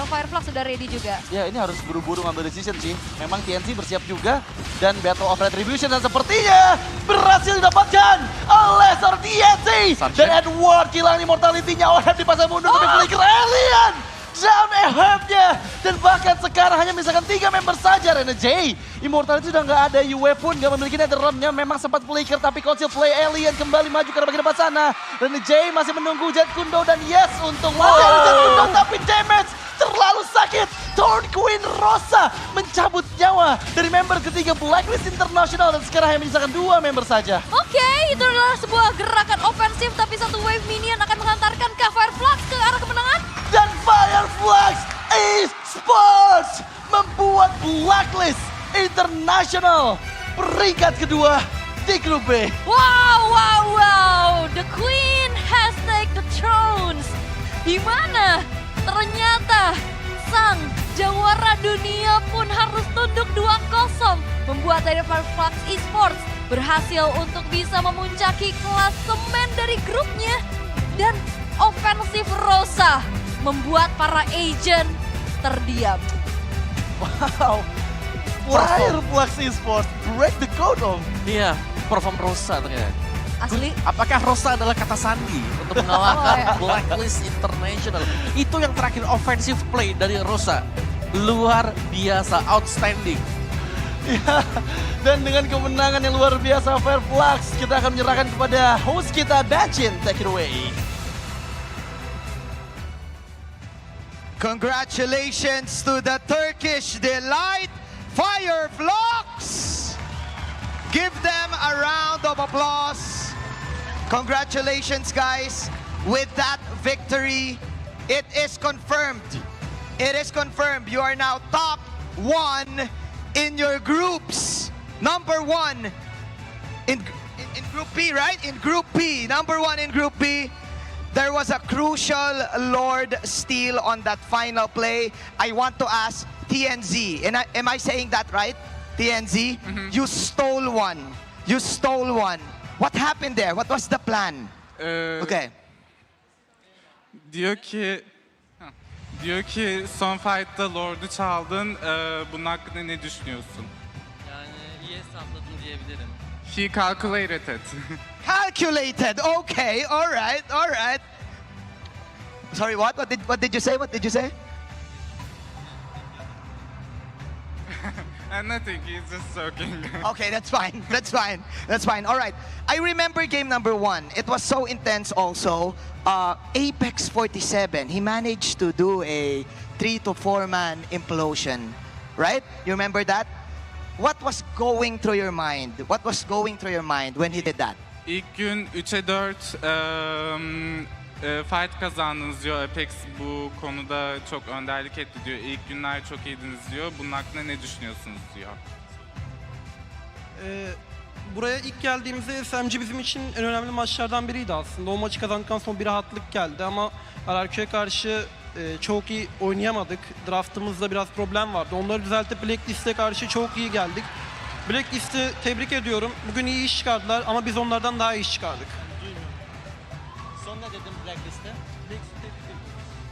Fireflux sudah ready juga. Ya ini harus buru-buru ngambil decision sih. Memang TNC bersiap juga. Dan Battle of Retribution dan sepertinya berhasil didapatkan oleh Sir TNC. Dan Edward kehilangan immortality-nya. Oheb dipasang mundur tapi Flicker Alien. Down Oheb-nya. Dan bahkan sekarang hanya misalkan 3 member saja. Rene J. Immortality sudah nggak ada. Yue pun nggak memiliki Netherrealm-nya. Memang sempat flicker tapi Council Play Alien kembali maju ke bagian depan sana. Rene J masih menunggu Jet Kundo dan yes untung masih ada Jet Kundo tapi damage terlalu sakit. Thorn Queen Rosa mencabut nyawa dari member ketiga Blacklist International dan sekarang hanya menyisakan 2 member saja. Oke, itu adalah sebuah gerakan ofensif tapi satu wave minion akan mengantarkan ke Fireflux ke arah kemenangan. Dan Fireflux Esports membuat Blacklist International peringkat kedua di grup B. Wow. The Queen has take the thrones. Di mana ternyata sang jawara dunia pun harus tunduk 2-0. Membuat dari Fireflux Esports berhasil untuk bisa memuncaki klasemen dari grupnya. Dan ofensif Rosa membuat para agent terdiam. Wow. Fireflux Esports break the code Om. Iya, perform Rosa ternyata. Asli. Apakah Rosa adalah kata sandi untuk mengalahkan Blacklist International? Itu yang terakhir offensive play dari Rosa. Luar biasa, outstanding. Ya, dan dengan kemenangan yang luar biasa Fireflux, kita akan menyerahkan kepada host kita Bachin. Take it away. Congratulations to the Turkish Delight, Fireflux! Give them a round of applause. Congratulations, guys. With that victory, it is confirmed. It is confirmed. You are now top 1 in your groups. Number 1 in Group P, right? In Group P, number 1 in Group P. There was a crucial Lord steal on that final play. I want to ask TNZ, and am I saying that right? TNZ, you stole one. You stole one. What happened there? What was the plan? Okay. Diyor ki son fight'ta Lord'u çaldın. Bunun hakkında ne düşünüyorsun? Yani iyi hesapladım diyebilirim. He calculated it. Calculated. Okay. All right. All right. Sorry. What? What did you say? What did you say? And nothing. He's just joking. Okay, that's fine. That's fine. That's fine. All right. I remember game number 1. It was so intense also. Apex 47, he managed to do a 3 to 4 man implosion, right? You remember that? What was going through your mind? What was going through your mind when he did that? İlk gün 3'e 4 fight kazandınız diyor. Apex bu konuda çok önderlik etti diyor. İlk günler çok iyiydiniz diyor. Bunun hakkında ne düşünüyorsunuz diyor. Buraya ilk geldiğimizde SMG bizim için en önemli maçlardan biriydi aslında. O maçı kazandıktan sonra bir rahatlık geldi ama RRQ'ya karşı çok iyi oynayamadık. Draftımızda biraz problem vardı. Onları düzeltip Blacklist'e karşı çok iyi geldik. Blacklist'i tebrik ediyorum. Bugün iyi iş çıkardılar ama biz onlardan daha iyi iş çıkardık.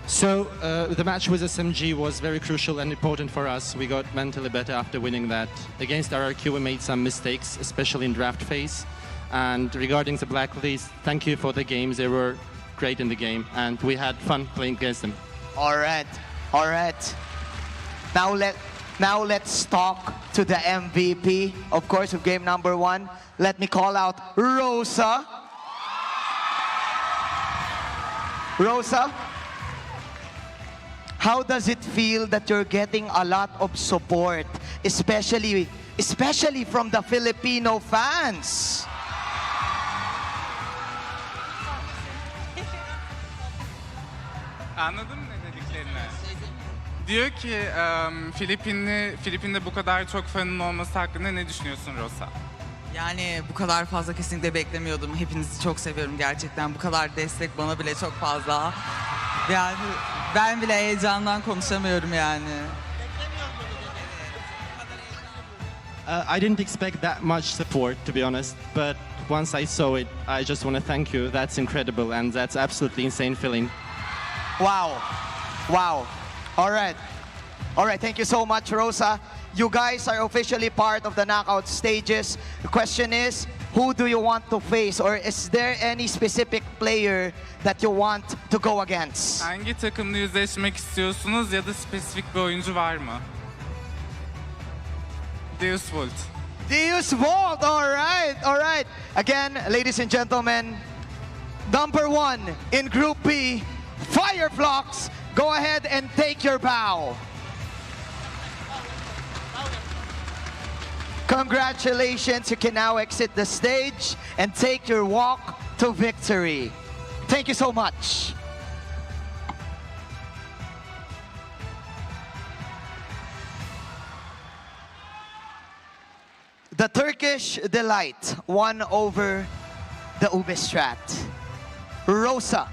So the match with SMG was very crucial and important for us. We got mentally better after winning that. Against RRQ we made some mistakes, especially in draft phase. And regarding the Blacklist, thank you for the games. They were great in the game and we had fun playing against them. All right. Now let's talk to the MVP, of course, of game number 1. Let me call out Rosa. Rosa, how does it feel that you're getting a lot of support, especially from the Filipino fans? Anladın mı ne dediklerini? Diyor ki Filipin'de bu kadar çok fanın olması hakkında ne düşünüyorsun Rosa? Yani bu kadar fazla kesinlikle beklemiyordum. Hepinizi çok seviyorum gerçekten. Bu kadar destek bana bile çok fazla. Yani ben bile heyecandan konuşamıyorum yani. I didn't expect that much support, to be honest, but once I saw it, I just want to thank you. That's incredible and that's absolutely insane feeling. Wow. All right. Thank you so much, Rosa. You guys are officially part of the knockout stages. The question is, who do you want to face, or is there any specific player that you want to go against? Hangi takımla yüzleşmek istiyorsunuz ya da spesifik bir oyuncu var mı? Deus Vult. Deus Vault, all right. Again, ladies and gentlemen, number 1 in Group B, Fireflux, go ahead and take your bow. Congratulations, you can now exit the stage and take your walk to victory. Thank you so much. The Turkish Delight won over the Ubistrat. Rosa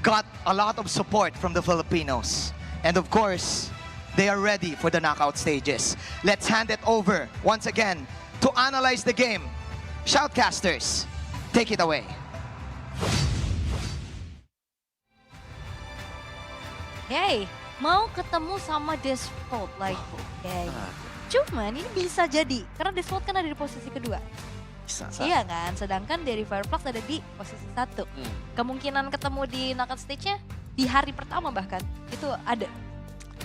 got a lot of support from the Filipinos. And of course, they are ready for the knockout stages. Let's hand it over once again to analyze the game. Shoutcasters, take it away. Hey, mau ketemu sama Deathvolt lagi. Okay. Cuman ini bisa jadi, karena Deathvolt kan ada di posisi kedua. Bisa. Iya kan, sedangkan dari Fireflux ada di posisi 1. Kemungkinan ketemu di knockout stage-nya di hari pertama bahkan, itu ada.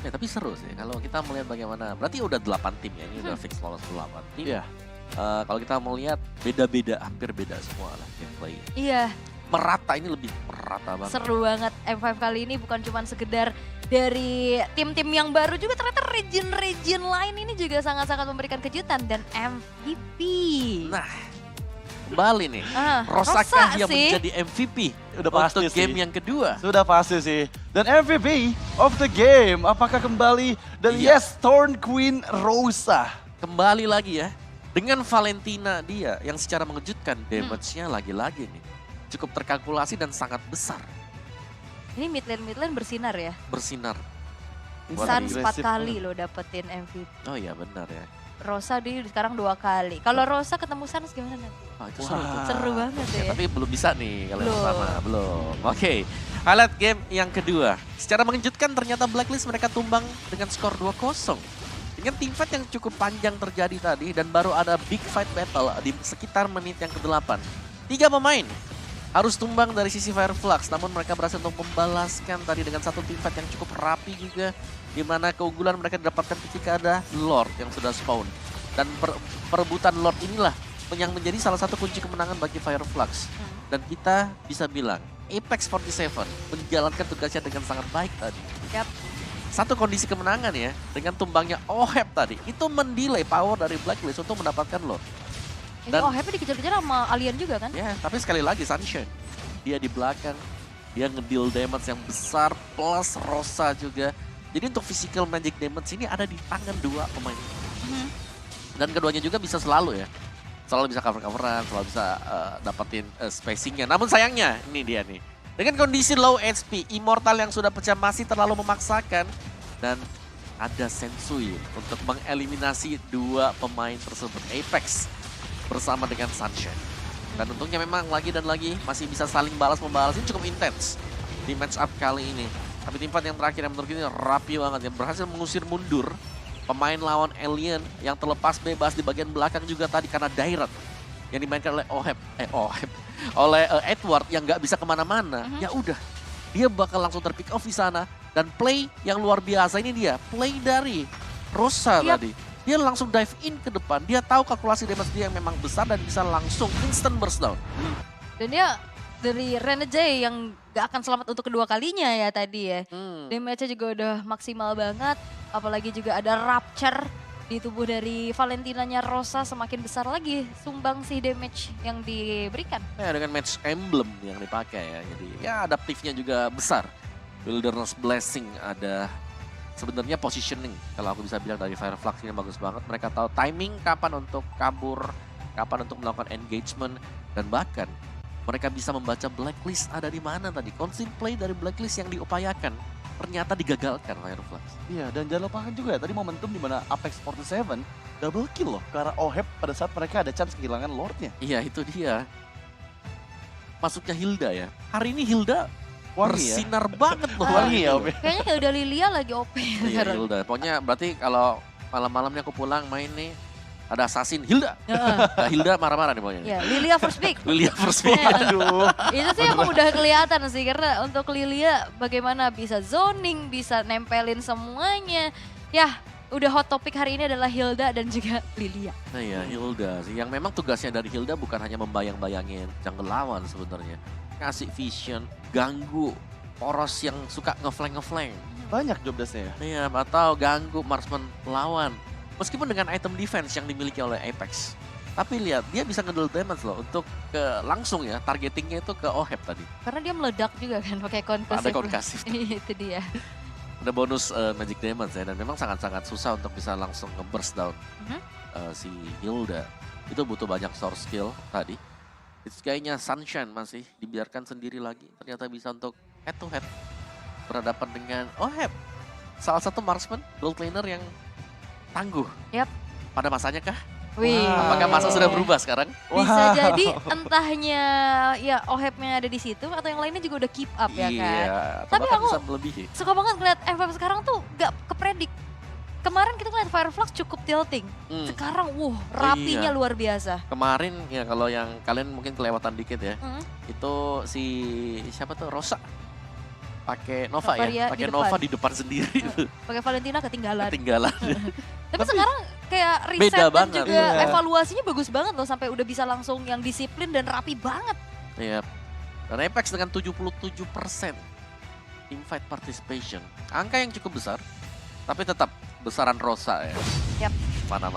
Ya, tapi seru sih kalau kita melihat bagaimana, berarti udah 8 tim ya, ini udah fix lolos 8 tim. Iya. Kalau kita mau lihat beda-beda, hampir beda semua lah gameplay. Iya, Merata, ini lebih merata banget. seru banget. M5 kali ini bukan cuma sekedar dari tim-tim yang baru juga, ternyata region-region lain ini juga sangat-sangat memberikan kejutan dan MVP. Nah, kembali nih, Rosa Rosakah yang sih. menjadi MVP Udah pasti untuk sih. game yang kedua? Sudah pasti sih. Dan MVP of the game, apakah kembali? Dan yes, Thorn Queen Rosa. Kembali lagi ya, dengan Valentina dia yang secara mengejutkan damage-nya lagi-lagi nih. Cukup terkalkulasi dan sangat besar. Ini mid lane bersinar ya. Bersinar. Sans 4 agresif kali lo dapetin MVP. Oh iya benar ya. Rosa dia sekarang 2 kali. Kalau Rosa ketemu Sans gimana nanti? Oh, itu seru tuh. Seru banget ya. Tapi belum bisa nih kalau yang Belum. pertama, belum. Oke, highlight game yang kedua. Secara mengejutkan ternyata Blacklist mereka tumbang dengan skor 2-0. Dengan teamfight yang cukup panjang terjadi tadi dan baru ada big fight battle di sekitar menit yang ke-8. 3 pemain harus tumbang dari sisi Fireflux, namun mereka berhasil untuk membalaskan tadi dengan satu teamfight yang cukup rapi juga, di mana keunggulan mereka didapatkan ketika ada Lord yang sudah spawn. Dan perebutan Lord inilah yang menjadi salah satu kunci kemenangan bagi Fireflux. Dan kita bisa bilang, Apex 47 menjalankan tugasnya dengan sangat baik tadi. Yap. Satu kondisi kemenangan ya, dengan tumbangnya Oheb tadi, itu mendelay power dari Blacklist untuk mendapatkan Lord. Ini Dan- Oheb dikejar-kejar sama alien juga kan? Ya, tapi sekali lagi Sunshine, dia di belakang, dia ngedeal damage yang besar, plus Rosa juga. Jadi untuk physical magic damage ini ada di tangan dua pemain ini. Dan keduanya juga bisa selalu ya, selalu bisa cover-coveran, selalu bisa dapetin spacingnya. Namun sayangnya, ini dia nih, Dengan kondisi low HP, Immortal yang sudah pecah masih terlalu memaksakan. Dan ada Sensui untuk mengeliminasi dua pemain tersebut. Apex bersama dengan Sunshine. Dan untungnya memang lagi dan lagi masih bisa saling balas-membalas. Ini cukup intens di match up kali ini. Tapi tim fight yang terakhir yang menurut ini rapi banget. Yang berhasil mengusir mundur pemain lawan Alien yang terlepas bebas di bagian belakang juga tadi karena Dairat yang dimainkan oleh oleh Edward yang nggak bisa kemana-mana. Ya udah, dia bakal langsung terpick off di sana. Dan play yang luar biasa ini dia, play dari Rosa tadi. Dia langsung dive in ke depan, dia tahu kalkulasi damage dia yang memang besar dan bisa langsung instant burst down. Dan dia dari Renegade yang gak akan selamat untuk kedua kalinya ya tadi ya. Damage-nya juga udah maksimal banget, apalagi juga ada Rapture di tubuh dari Valentinanya Rosa, semakin besar lagi sumbang sih damage yang diberikan. Ya, dengan match emblem yang dipakai ya, jadi ya adaptifnya juga besar. Wilderness Blessing ada sebenarnya positioning, kalau aku bisa bilang dari Fireflux ini bagus banget. Mereka tahu timing kapan untuk kabur, kapan untuk melakukan engagement, dan bahkan mereka bisa membaca blacklist ada di mana tadi. Constant play dari blacklist yang diupayakan ternyata digagalkan Fireflux. Iya, dan jangan lupakan juga ya, tadi momentum di mana Apex 47 double kill loh ke arah OHEP pada saat mereka ada chance kehilangan Lordnya. Iya, itu dia. Masuknya Hilda ya. Hari ini Hilda Wangi ya? bersinar banget loh. Wangi ya, Om. Kayaknya Hilda Lilia lagi OP. Iya, Hilda. Pokoknya berarti kalau malam-malamnya aku pulang main nih, ada assassin Hilda. Nah, Hilda marah-marah nih pokoknya. Ya, Lilia first pick. Lilia first pick. Aduh. Itu sih yang udah kelihatan sih, karena untuk Lilia bagaimana bisa zoning, bisa nempelin semuanya. Ya, udah hot topic hari ini adalah Hilda dan juga Lilia. Nah ya, Hilda sih. Yang memang tugasnya dari Hilda bukan hanya membayang-bayangin jungle lawan sebenarnya. Kasih vision, ganggu poros yang suka ngeflank. Banyak job desk-nya ya. Iya, atau ganggu marksman lawan. Meskipun dengan item defense yang dimiliki oleh Apex. Tapi lihat, dia bisa ngedel damage loh untuk langsung ya, targetingnya itu ke OHEP tadi. Karena dia meledak juga kan pakai concussive. Ada concussive. Itu dia. Ada bonus magic damage ya, dan memang sangat-sangat susah untuk bisa langsung nge-burst down si Hilda. Itu butuh banyak source skill tadi. Itu kayaknya Sunshine masih dibiarkan sendiri lagi. Ternyata bisa untuk head to head berhadapan dengan OHEP. Salah satu marksman, gold laner yang tangguh. Yap. Pada masanya kah? Wih. Apakah masa sudah berubah sekarang? Bisa jadi entahnya ya OHEP-nya ada di situ atau yang lainnya juga udah keep up ya kan. Iya, Tapi bahkan aku bisa melebihi. suka banget ngeliat FF sekarang tuh gak kepredik. Kemarin kita ngeliat Fireflux cukup tilting. Sekarang rapinya Iya. luar biasa. Kemarin ya kalau yang kalian mungkin kelewatan dikit ya. Itu si siapa tuh Rosa pakai Nova Novaria ya, pakai di Nova depan. di depan sendiri. Pakai Valentina ketinggalan. Ketinggalan. Tapi sekarang kayak riset beda dan banget. juga Iya. evaluasinya bagus banget loh. Sampai udah bisa langsung yang disiplin dan rapi banget. Iya. Dan Apex dengan 77% teamfight participation. Angka yang cukup besar. Tapi tetap besaran Rosa ya. Yap. Mana